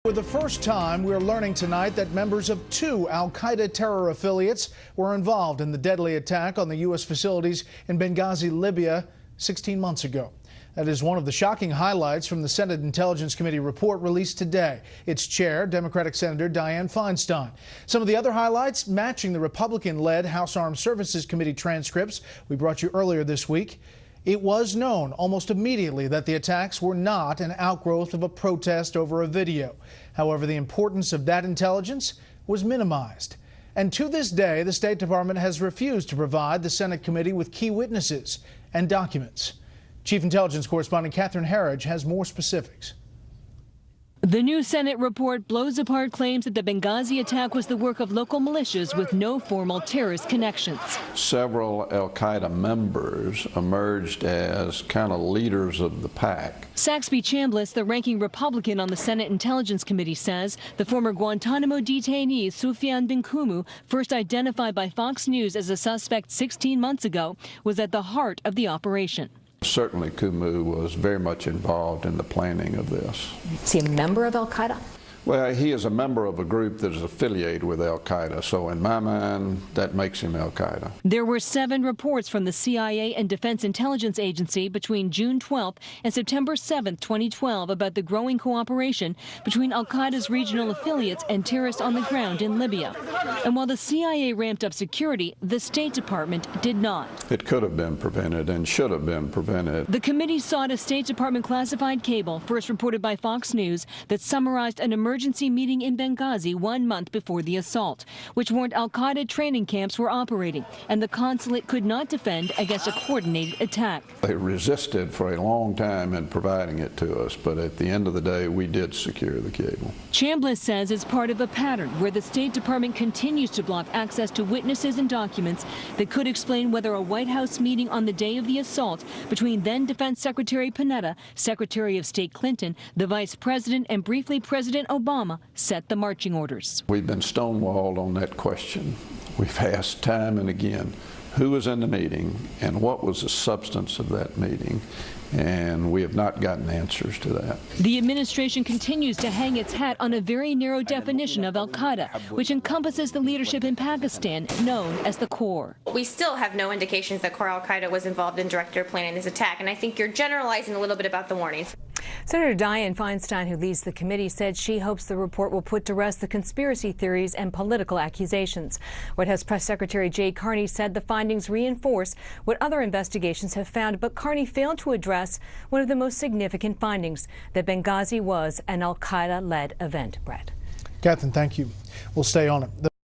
For the first time, we're learning tonight that members of two al-Qaeda terror affiliates were involved in the deadly attack on the U.S. facilities in Benghazi, Libya, 16 months ago. That is one of the shocking highlights from the Senate Intelligence Committee report released today. Its chair, Democratic Senator Dianne Feinstein. Some of the other highlights matching the Republican-led House Armed Services Committee transcripts we brought you earlier this week. It was known almost immediately that the attacks were not an outgrowth of a protest over a video. However, the importance of that intelligence was minimized. And to this day, the State Department has refused to provide the Senate committee with key witnesses and documents. Chief Intelligence Correspondent Catherine Herridge has more specifics. The new Senate report blows apart claims that the Benghazi attack was the work of local militias with no formal terrorist connections. Several al-Qaeda members emerged as kind of leaders of the pack. Saxby Chambliss, the ranking Republican on the Senate Intelligence Committee, says the former Guantanamo detainee Sufyan bin Kumu, first identified by Fox News as a suspect 16 months ago, was at the heart of the operation. Certainly Kumu was very much involved in the planning of this. Is he a member of al-Qaeda? Well, he is a member of a group that is affiliated with al-Qaeda, so in my mind, that makes him al-Qaeda. There were 7 reports from the CIA and Defense Intelligence Agency between June 12th and September 7th, 2012 about the growing cooperation between al-Qaeda's regional affiliates and terrorists on the ground in Libya. And while the CIA ramped up security, the State Department did not. It could have been prevented and should have been prevented. The committee sought a State Department classified cable, first reported by Fox News, that summarized an emergency meeting in Benghazi 1 month before the assault, which warned al-Qaeda training camps were operating, and the consulate could not defend against a coordinated attack. They resisted for a long time in providing it to us, but at the end of the day, we did secure the cable. Chambliss says it's part of a pattern where the State Department continues to block access to witnesses and documents that could explain whether a White House meeting on the day of the assault between then Defense Secretary Panetta, Secretary of State Clinton, the Vice President, and briefly President Obama set the marching orders. We've been stonewalled on that question. We've asked time and again who was in the meeting and what was the substance of that meeting, and we have not gotten answers to that. The administration continues to hang its hat on a very narrow definition of al-Qaeda, which encompasses the leadership in Pakistan known as the core. We still have no indications that core al-Qaeda was involved in directing or planning this attack, and I think you're generalizing a little bit about the warnings. Senator Dianne Feinstein, who leads the committee, said she hopes the report will put to rest the conspiracy theories and political accusations. White House Press Secretary Jay Carney said the findings reinforce what other investigations have found, but Carney failed to address one of the most significant findings, that Benghazi was an al-Qaeda-led event. Brett. Catherine, thank you. We'll stay on it.